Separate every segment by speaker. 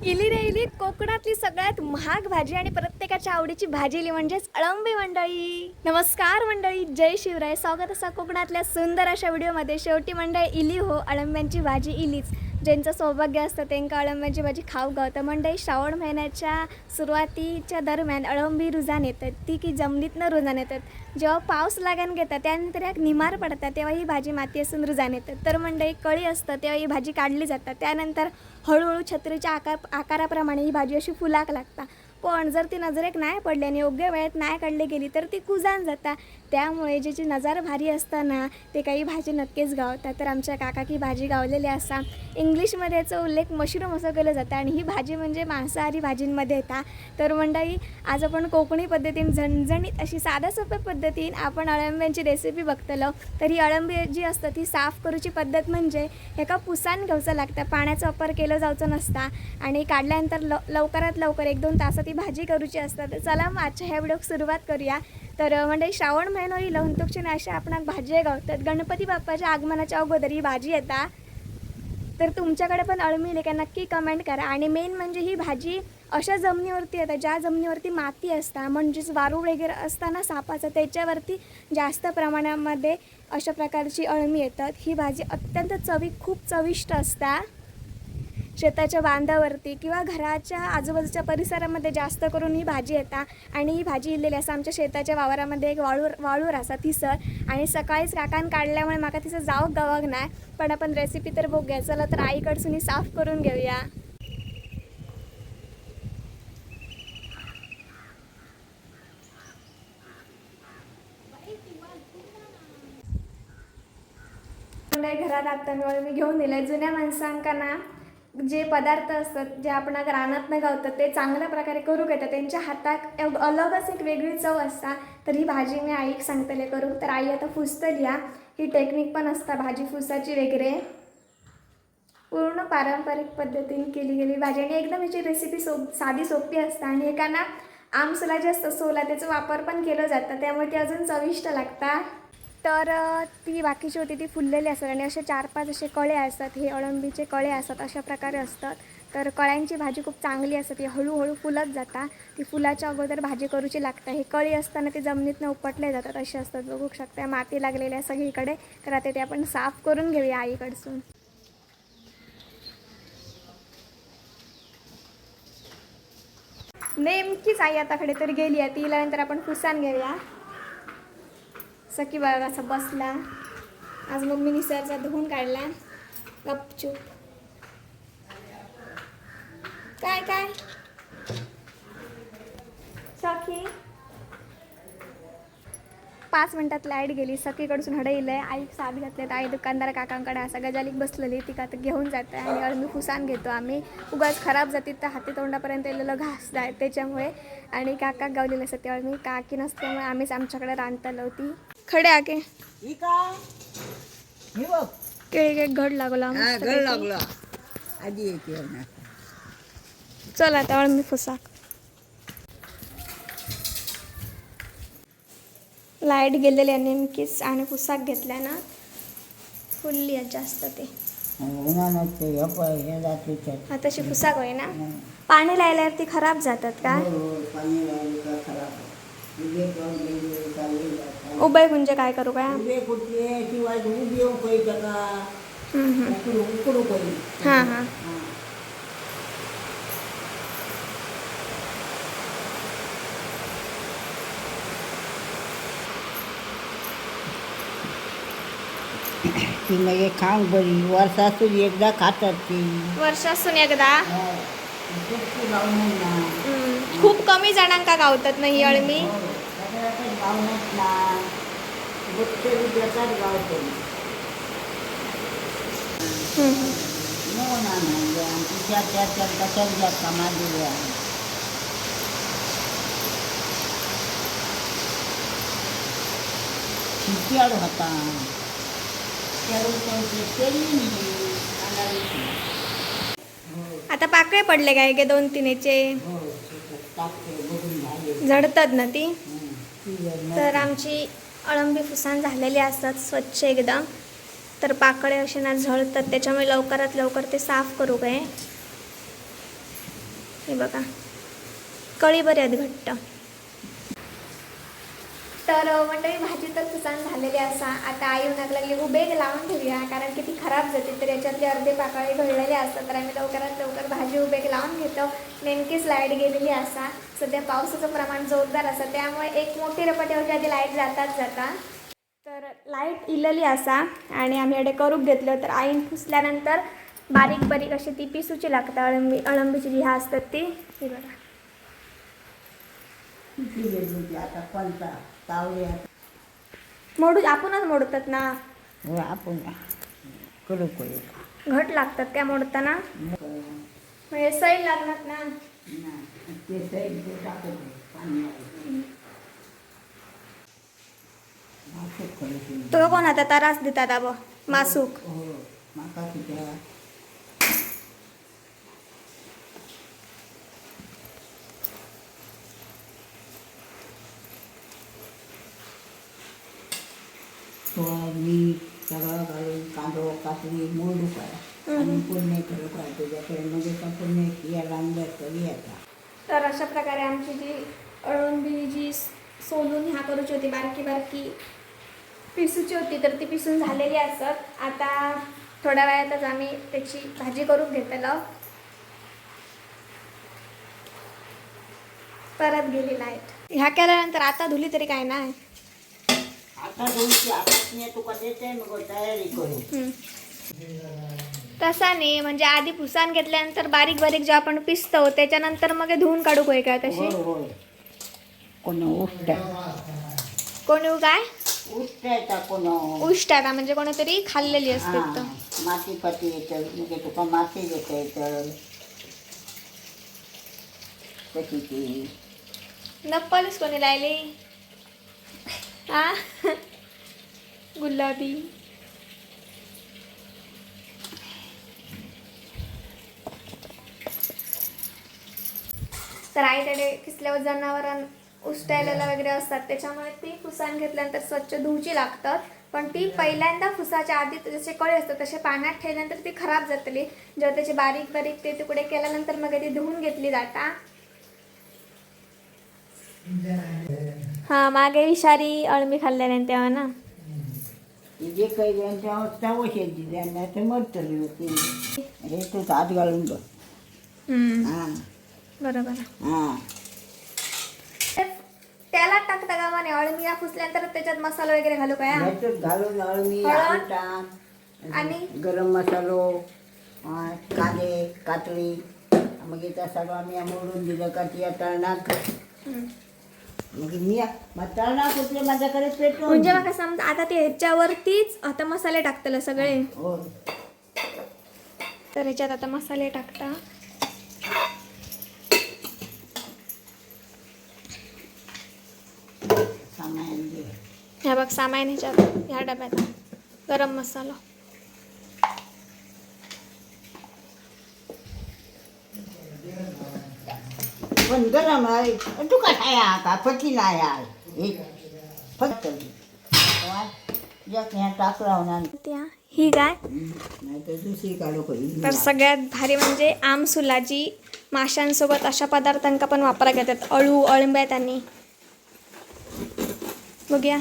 Speaker 1: इली रे इली कोकणातली सगळ्यात महाग भाजी आणि प्रत्येकाच्या आवडीची भाजी म्हणजेच अळंबी मंडळी. नमस्कार मंडळी, जय शिवराय. स्वागत असा कोकणातल्या सुंदर अशा व्हिडिओमध्ये. शेवटी मंडळी इली हो, अळंब्यांची भाजी इलीच. ज्यांचं सौभाग्य असतं त्यांना अळंब्यांची भाजी खाऊ गावतं. मंडळी श्रावण महिन्याच्या सुरुवातीच्या दरम्यान अळंबी रुजान येतात, ती की जमनीतनं रुजान येतात. जेव्हा पाऊस लागान घेतात त्यानंतर एक निमार पडतात तेव्हा ही भाजी माती असून रुजान येतात. तर मंडळी कळी असतं तेव्हा ही भाजी काढली जातात. त्यानंतर हळूहळू छत्रीच्या आकाराप्रमाणे ही भाजी अशी फुलाक लागता. पण जर ती नजरेक नाही पडली आणि योग्य वेळेत नाही काढली गेली तर ती कुजान जाता. त्यामुळे ज्याची नजर भारी असताना ते काही भाजी नक्कीच गावतात. तर आमच्या काका की भाजी गावलेली असा. इंग्लिशमध्ये याचा उल्लेख मशरूम असं केलं जातं आणि ही भाजी म्हणजे मांसाहारी भाजींमध्ये येतात. तर मंडळी आज आपण कोकणी पद्धतीने झणझणीत अशी साध्या सोप्या पद्धतीने आपण अळंब्यांची रेसिपी बघतलो. तर ही अळंबी जी असतं ती साफ करूची पद्धत म्हणजे एका पुसान घ्यायचं लागतं. पाण्याचा वापर केला जायचा नसता आणि काढल्यानंतर लवकरात लवकर 1-2 तासात ती भाजी करूची असतात. तर चला मग आजच्या ह्या व्हिडिओ सुरुवात करूया. तर म्हणजे श्रावण महिना ही लवंतुकची अशा आपण भाजी गावतात. गणपती बाप्पाच्या आगमनाच्या अगोदर ही भाजी येतात. तर तुमच्याकडे पण अळंबी का नक्की कमेंट करा. आणि मेन म्हणजे ही भाजी अशा जमिनीवरती येतात ज्या जमिनीवरती माती असता, म्हणजेच वारूळ वगैरे असताना सापाचं त्याच्यावरती जास्त प्रमाणामध्ये अशा प्रकारची अळंबी येतात. ही भाजी अत्यंत खूप चविष्ट असता. शेताच्या बांधावरती किंवा घराच्या आजूबाजूच्या परिसरामध्ये जास्त करून ही भाजी येतात. आणि ही भाजी इल्लेली असं आमच्या शेताच्या वावरामध्ये एक वाळूर असा तिसर. आणि सकाळीच काकान काढल्यामुळे माका तिचं जावं गावाक नाही. पण आपण रेसिपी तर बघूया. चला तर आईकडसून ही साफ करून घेऊया. घरात आता मी घेऊन दिलं. जुन्या माणसांका ना जे पदार्थ असतात जे आपण रानातनं गावतात ते चांगल्या प्रकारे करू येतात. त्यांच्या हातात अलगच एक वेगळी चव असता. तर ही भाजी मी आईक सांगतले करू. तर आई आता फुसतली या. ही टेक्निक पण असता भाजी फुसाची वगैरे. पूर्ण पारंपरिक पद्धतीने केली गेली भाजी आणि एकदम हिची रेसिपी साधी सोपी असते. आणि एकाना आमसुला जे असतं सोला त्याचा वापर पण केलं जातं, त्यामुळे ती अजून चविष्ट लागतात. तर ती बाकीची होती ती फुललेली असतात आणि असे 4-5 असे कळे असतात. हे अळंबीचे कळे असतात अशा प्रकारे असतात. तर कळ्यांची भाजी खूप चांगली असते. ती हळूहळू फुलत जाता. ती फुलाच्या अगोदर भाजी करूची लागतं. हे कळी असताना ते जमिनीतनं उपटले जातात असे असतात. बघू शकता माती लागलेली आहे सगळीकडे. तर आता ते आपण साफ करून घेऊया आईकडसून. नेमकीच आई आताकडे तर गेली आहे. तिला नंतर आपण फुसान घेऊया. सखी बघा असा बसला. आज मम्मी निसर्गाचा धुवून काढला गपचूप. काय काय सखी 5 मिनिटात लाईट गेली. सखीकडसून हडं आई साथ घातले. तर आई दुकानदार काकांकडे असा गजालीक बसलेली. ती का तर घेऊन जाते आणि अळंबी फुसान घेतो आम्ही. उगाच खराब जातील तर हाती तोंडापर्यंत येलेलं घास जाय त्याच्यामुळे. आणि काका गावलेलं असतं त्यावेळी मी काकी नसल्यामुळे आम्हीच आमच्याकडे रांधता लावती. खडे आके केळी एक घड लागला
Speaker 2: आधी
Speaker 1: चला आता अळंबी फुसाक. लाईट गेलेली आहे नेमकीच आणि पुसाक घेतल्या ना फुलली आहे जास्त. ते तशी पुसाक होय ना. पाणी लायल्यावर ती खराब जातात का? उभय म्हणजे काय करू काय? हां हां.
Speaker 2: ती मग खांग बरी वर्षातून एकदा खातात ती.
Speaker 1: वर्षातून एकदा. खूप कमी जणांका गावतात ना ही अळमी.
Speaker 2: होता
Speaker 1: आता पाकळे पडले काय गे 2-3चे झडतात ना ती. तर आमची अळंबी फुसान झालेली असतात स्वच्छ एकदम. तर पाकळे असे ना झळतात त्याच्यामुळे लवकरात लवकर ते साफ करू काय. हे बघा कळी बरी आहेत घट्ट. तर मंडळी भाजी तर खुसान झालेली असा. आता आई उन्हात लागली उभे लावून ठेवूया कारण की ती खराब जाते. तर याच्यातले अर्धे पाकळे घडलेले असतात. तर आम्ही लवकरात लवकर भाजी उभे लावून घेतो. नेमकीच लाईट गेलेली असा. सध्या पावसाचं प्रमाण जोरदार असा त्यामुळे एक मोठी रपाट्यावरची आधी लाईट जाता. तर लाईट इलेली असा आणि आम्ही अडे करूक घेतलं. तर आई पुसल्यानंतर बारीक बारीक अशी ती पिसूची लागतात. अळंबीची जी ह्या असतात ती ही बघा.
Speaker 2: किती वेळ होती आता पंचा तावडे
Speaker 1: मोडू आपणच मोडतात ना.
Speaker 2: हो आपण करू करू
Speaker 1: घट लागतात काय मोडताना म्हणजे सैल लागणार ना.
Speaker 2: ते साईड टाकत पाणी
Speaker 1: तो कोण आता त्रास देतात अब मासूक.
Speaker 2: हो माका किती मीठ सगळं घालून कांदो काकडी मोडू करा आणि पुणे करू करा त्याच्याकडे मध्ये पण पुणे याला करी येतात.
Speaker 1: तर अशा प्रकारे आमची जी अळंबी जी सोलून ह्या करूची होती बारकी बारकी पिसूची होती तर ती पिसून झालेली असत. आता थोड्या वेळातच आम्ही त्याची भाजी करून घेतलं. परत गेली लाईट. ह्या केल्यानंतर आता धुली तरी काय नाही.
Speaker 2: आता दोनची आपण तुका देते मग तयारी करू.
Speaker 1: तसा नाही म्हणजे आधी पुसान घेतल्यानंतर बारीक बारीक जे आपण पिसतो त्याच्यानंतर मग धुवून काढू होय काय तशी.
Speaker 2: होय कोण उष्ट
Speaker 1: कोणी काय
Speaker 2: उष्टायचा कोण
Speaker 1: उष्टात म्हणजे कोणीतरी खाल्लेली असते तर.
Speaker 2: माती पाती येतं म्हणजे तुका माती देता येतं तशी ती
Speaker 1: नप्पलच कोणी लायली हा गुलाबी. तर आईकडे किसल्यावर जनावरां उष्टायलेला वगैरे असतात त्याच्यामुळे ती फुसान घेतल्यानंतर स्वच्छ धुवची लागतात. पण ती पहिल्यांदा फुसाच्या आधी जसे कळे असतात तसे पाण्यात ठेवल्यानंतर ती खराब जातली. जेव्हा त्याचे बारीक बारीक ते तुकडे केल्यानंतर मग ती धुवून घेतली जाता. हा मागे विषारी अळमी खाल्ल्याने तेव्हा ना
Speaker 2: जे काही त्यांच्या अवस्था वशेल दिल्या ते मरतली होती. हे तू हात घालून बघ. हां
Speaker 1: बरोबर.
Speaker 2: हां
Speaker 1: त्याला टाकता का म्हणे अळमीला फुसल्यानंतर त्याच्यात मसाला वगैरे घालू काय
Speaker 2: ह्याच्यात घालून अळमी
Speaker 1: हळद
Speaker 2: टाक
Speaker 1: आणि
Speaker 2: गरम मसालो कांदे कातळी मग इथं सगळं आम्ही मोडून दिलं का ती तळणात मग मी तळणात होते माझ्याकडे पेटवून
Speaker 1: म्हणजे मग समजा आता ते ह्याच्यावरतीच आता मसाले टाकतले सगळे.
Speaker 2: हो
Speaker 1: तर ह्याच्यात आता मसाले टाकता.
Speaker 2: सामान दे
Speaker 1: ह्या बघ सामान ह्याच्यात ह्या डब्यात गरम मसाला.
Speaker 2: पण गरम आहे तू का खाया का पती नाही आहे फक्त टाकला होणार
Speaker 1: त्या ही गाय
Speaker 2: नाही तर दुसरी काढू
Speaker 1: तर सगळ्यात भारी म्हणजे आमसुलाची माशांसोबत अशा पदार्थांका पण वापरा घेतात. अळू अळंब्यात आणि बघूया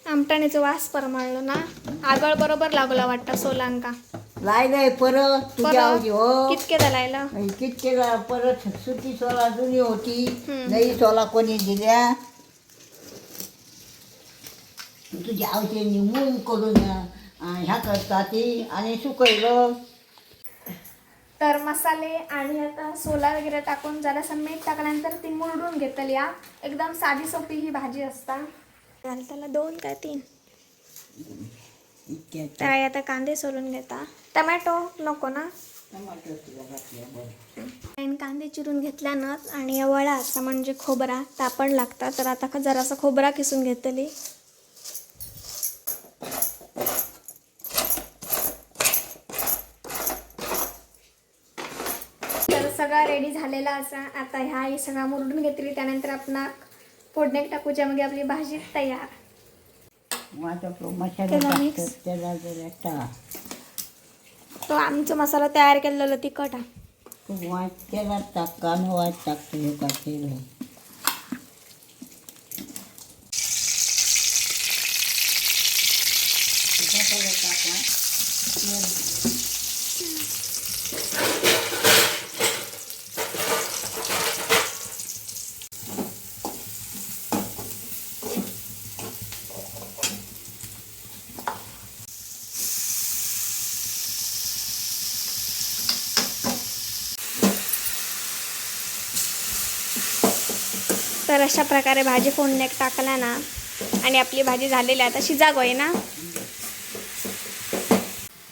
Speaker 1: आमटाणीचा वास परमाळलो ना आगळ बरोबर लागला वाटतं सोलांका
Speaker 2: लायलंय परत तुझ्या हो
Speaker 1: कितके लायला
Speaker 2: कितके परत सुती सोला जुनी होती नवी सोला कोणी दिल्या तुझ्या आवशेनी मूग करून ह्या करता ती आणि सुकवलं.
Speaker 1: तर मसाले आणि आता सोला वगैरे टाकून जरासं मीठ टाकल्यानंतर ती मुरडून घेतली. या एकदम साधी सोपी ही भाजी असता. त्याला 2 काय 3 तर आई आता कांदे सोलून घेता. टमॅटो नको ना कांदे चिरून घेतल्यानं आणि वळा असा म्हणजे खोबरा तापण लागता. तर आता जरासा खोबरा किसून घेतली. तर सगळा रेडी झालेला असा. आता ह्या सगळा मुरडून घेतली त्यानंतर आपण फोडण्यात टाकूच्या मग आपली भाजी तयार.
Speaker 2: मसाला त्याला जरा
Speaker 1: तो आमचा मसाला तयार केलेला तिखट हा.
Speaker 2: तू वाट केला टाका न वाट टाकतो हे काढतील
Speaker 1: तर अशा प्रकारे भाजी फोडण्यात टाकला ना आणि आपली भाजी झालेली आहे आता शिजाग होई ना.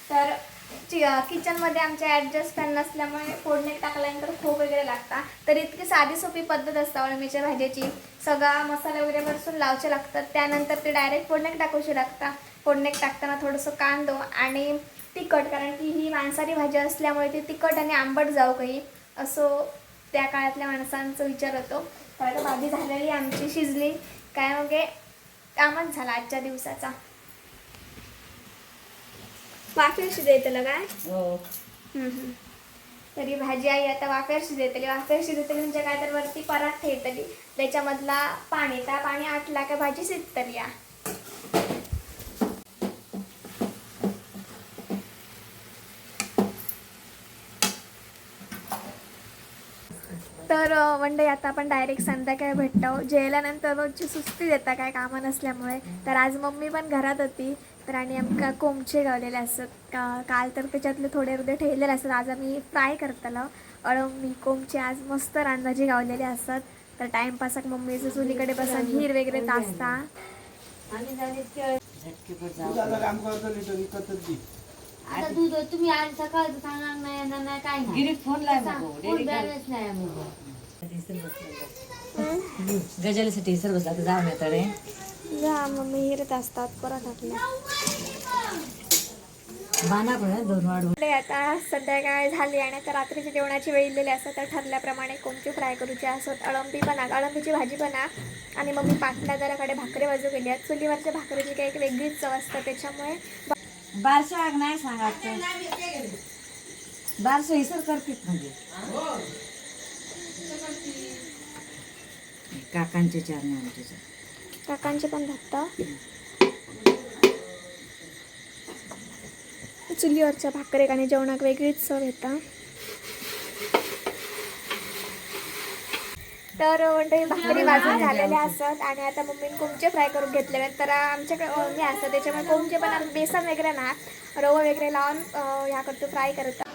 Speaker 1: तर किचनमध्ये आमच्या ॲडजस्ट फॅन नसल्यामुळे फोडण्यात टाकल्यानंतर खूप वगैरे लागतात. तर इतकी साधी सोपी पद्धत असते अळमीच्या भाजीची. सगळा मसाला वगैरे भरसून लावचे लागतात, त्यानंतर ते डायरेक्ट फोडण्यात टाकूशी लागतात. फोडण्यात टाकताना थोडंसं कांदो आणि तिखट, कारण की ही मांसाहारी भाजी असल्यामुळे ती तिखट आणि आंबट जाऊ काही असं त्या काळातल्या माणसांचा विचार होतो. तर आता भाजी झालेली आमची शिजली काय मग कामच झाला आजच्या दिवसाचा. वाफेर शिजवतलं काय
Speaker 2: हो.
Speaker 1: तरी भाजी आई आता वाफेर शिजवतली. वाफेर शिजवतली म्हणजे काय तर वरती परात ठेवतली, त्याच्यामधला पाणी त्या पाणी आटला का भाजी शिजतली या. तर मंडळी आता आपण डायरेक्ट संध्याकाळी भेटतो. जेवल्यानंतर रोजची सुस्ती देता काय कामं नसल्यामुळे. तर आज मम्मी पण घरात होती तर आणि आमका कोंबचे गावलेले असत काल, तर त्याच्यातले थोडे अर्धे ठेवलेले असतात. आज आम्ही फ्राय करतलो अळमी कोंबचे आज मस्त रांधाजी गावलेले असतात. तर टाइमपासाक मम्मीचं चुलीकडे बसून हिर वगैरे तासता.
Speaker 3: आता दूध तुम्ही आज सकाळचं सांगणार नाही येणार नाही काय नाही.
Speaker 2: गिरीत फोन लावला
Speaker 3: फुल बॅलन्स नाही आम्ही.
Speaker 4: गजालीसाठी सर्व जाऊन येताडे
Speaker 1: जा मम्मी हिरत असतात परत आपल्या.
Speaker 4: बाना पण दोन वाढून
Speaker 1: आता संध्याकाळ झाली आणि आता रात्रीची जेवणाची वेळ दिलेली असतात. तर ठरल्याप्रमाणे कोंबची फ्राय करूची असत. अळंबीची भाजी बना आणि मम्मी पाटल्या दराकडे भाकरी बाजू केली आहेत. चुलीवरच्या भाकरीची काही एक वेगळीच चव असतं, त्याच्यामुळे
Speaker 4: बारशा नाही सांगायचं बारशा इसर करतात म्हणजे काकांचे चार आमचे
Speaker 1: काकांचे पण भागता. चुलीवरच्या भाकरी आणि जेवणाक वेगळीच चव येतात. तर म्हणजे भाकरी भाजून झालेल्या असतात आणि आता मम्मीने कोंबचे फ्राय करून घेतलेले आहेत. तर आमच्याकडे अळमी असतात त्याच्यामुळे कोंबचे पण बेसन वगैरे ना रवा वगैरे लावून ह्या करतो फ्राय करतात.